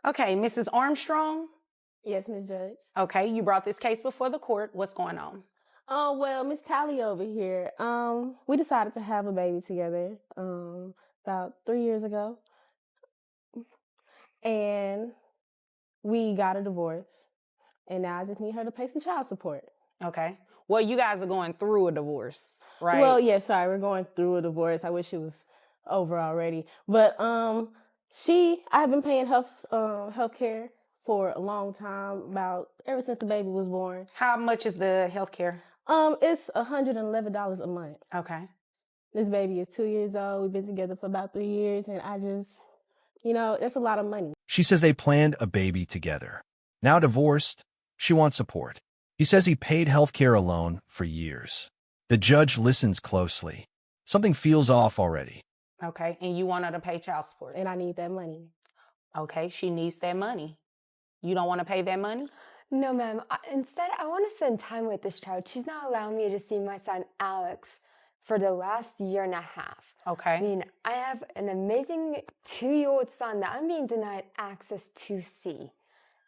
Okay, Mrs. Armstrong. Yes, Miss Judge. Okay, you brought this case before the court. What's going on? Oh, well, Miss Tally over here, we decided to have a baby together, about 3 years ago. And we got a divorce. And now I just need her to pay some child support. Okay. Well, you guys are going through a divorce, right? Well, yes, sorry, we're going through a divorce. I wish it was over already. But I've been paying health care for a long time, about ever since the baby was born. How much is the health care? It's $111 a month. Okay. This baby is 2 years old. We've been together for about 3 years, and I just, that's a lot of money. She says they planned a baby together. Now divorced, she wants support. He says he paid health care alone for years. The judge listens closely. Something feels off already. Okay, and you want her to pay child support? And I need that money. Okay, she needs that money. You don't want to pay that money? No, ma'am. Instead, I want to spend time with this child. She's not allowing me to see my son, Alex, for the last year and a half. Okay. I mean, I have an amazing 2-year-old son that I'm being denied access to see.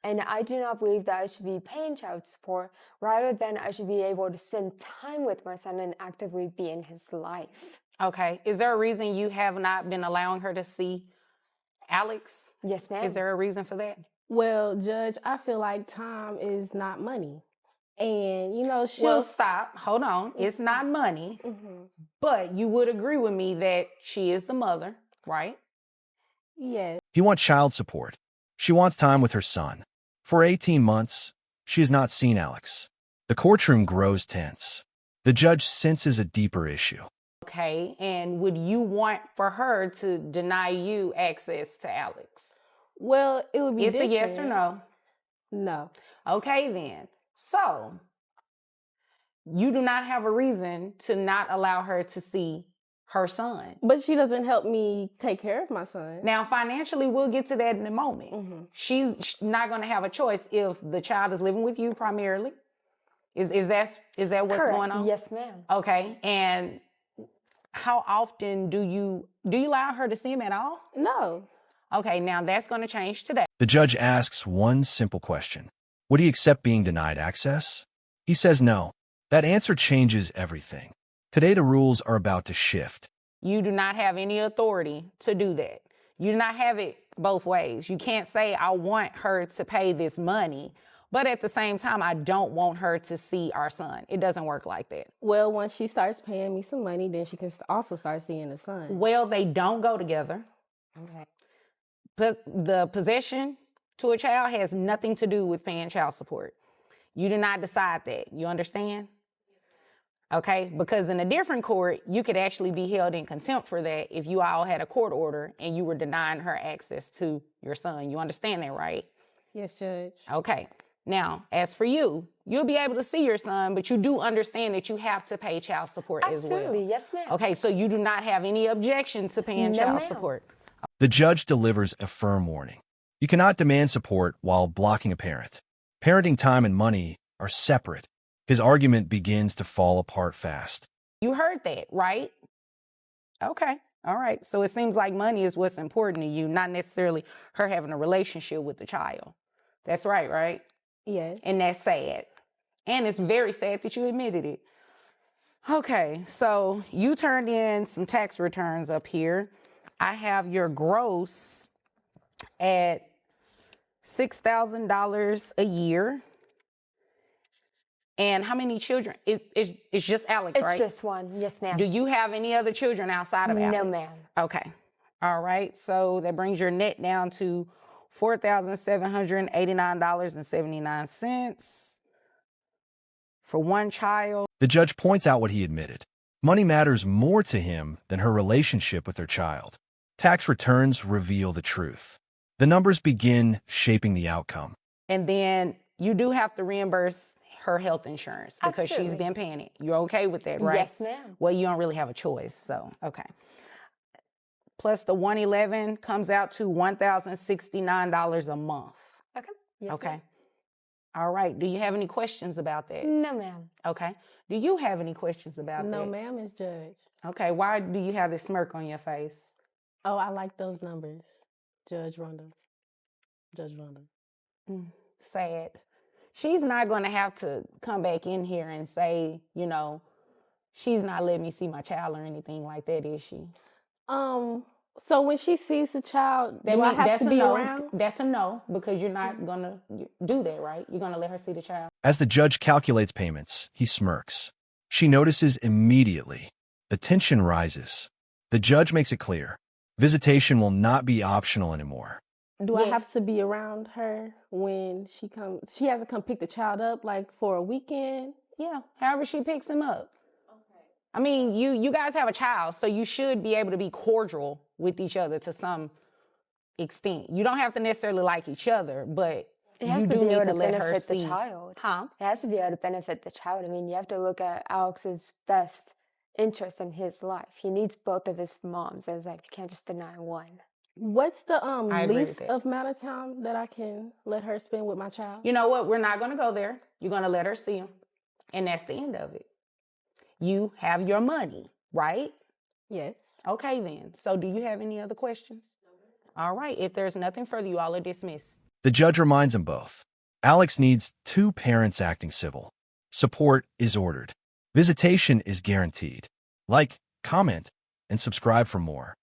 And I do not believe that I should be paying child support. Rather than I should be able to spend time with my son and actively be in his life. Okay. Is there a reason you have not been allowing her to see Alex? Yes, ma'am. Is there a reason for that? Well, Judge, I feel like time is not money. And, Well, stop. Hold on. It's not money. But you would agree with me that she is the mother, right? Yes. He wants child support. She wants time with her son. For 18 months, she has not seen Alex. The courtroom grows tense. The judge senses a deeper issue. Okay, and would you want for her to deny you access to Alex? Well, it would be It's different. a yes or no? No. Okay, then. So, you do not have a reason to not allow her to see her son. But she doesn't help me take care of my son. Now, financially, we'll get to that in a moment. She's not going to have a choice if the child is living with you primarily. Is that what's Correct. going on? Yes, ma'am. Okay, and how often do you allow her to see him at all? No. Okay, now that's going to change today. The judge asks one simple question. Would he accept being denied access? He says no. That answer changes everything. Today, the rules are about to shift. You do not have any authority to do that. You do not have it both ways. You can't say, I want her to pay this money, but at the same time, I don't want her to see our son. It doesn't work like that. Well, once she starts paying me some money, then she can also start seeing the son. Well, they don't go together. Okay. But the possession to a child has nothing to do with paying child support. You do not decide that. You understand? Okay, because in a different court, you could actually be held in contempt for that if you all had a court order and you were denying her access to your son. You understand that, right? Yes, Judge. Okay. Now, as for you, you'll be able to see your son, but you do understand that you have to pay child support as well. Absolutely. Yes, ma'am. Okay, so you do not have any objection to paying No, child ma'am. support. The judge delivers a firm warning. You cannot demand support while blocking a parent. Parenting time and money are separate. His argument begins to fall apart fast. You heard that, right? Okay. All right. So it seems like money is what's important to you, not necessarily her having a relationship with the child. That's right? Yes. And that's sad. And it's very sad that you admitted it. Okay. So you turned in some tax returns up here. I have your gross at $6,000 a year. And how many children? It's just Alex, right? It's just one. Yes, ma'am. Do you have any other children outside of Alex? No, ma'am. Okay. All right. So that brings your net down to $4,789.79 for one child. The judge points out what he admitted. Money matters more to him than her relationship with her child. Tax returns reveal the truth. The numbers begin shaping the outcome. And then you do have to reimburse her health insurance because she's Absolutely. been paying it. You're okay with that, right? Yes, ma'am. Well, you don't really have a choice, so, okay. Plus the 111 comes out to $1,069 a month. Okay. Yes, Okay. ma'am. All right. Do you have any questions about that? No, ma'am. Okay. Do you have any questions about that? No, ma'am, Miss Judge. Okay. Why do you have this smirk on your face? Oh, I like those numbers, Judge Rhonda. Judge Vonda. Sad. She's not going to have to come back in here and say, you know, she's not letting me see my child or anything like that, is she? So when she sees the child, do I have that's to a be no. around? That's a no, because you're not going to do that, right? You're going to let her see the child. As the judge calculates payments, he smirks. She notices immediately. The tension rises. The judge makes it clear. Visitation will not be optional anymore. Do I Yes. have to be around her when she comes? She has to come pick the child up, like for a weekend? Yeah, however she picks him up. Okay. I mean, you guys have a child, so you should be able to be cordial with each other to some extent. You don't have to necessarily like each other, but It has you to do be need able to to let her benefit the see. child. Huh? It has to be able to benefit the child. I mean, you have to look at Alex's best interest in his life. He needs both of his moms. As like, you can't just deny one. What's the I agree with least that. of amount of time that I can let her spend with my child? You know what? We're not going to go there. You're going to let her see him, and that's the end of it. You have your money, right? Yes. Okay, then. So do you have any other questions? All right. If there's nothing further, you all are dismissed. The judge reminds them both. Alex needs 2 parents acting civil. Support is ordered. Visitation is guaranteed. Like, comment, and subscribe for more.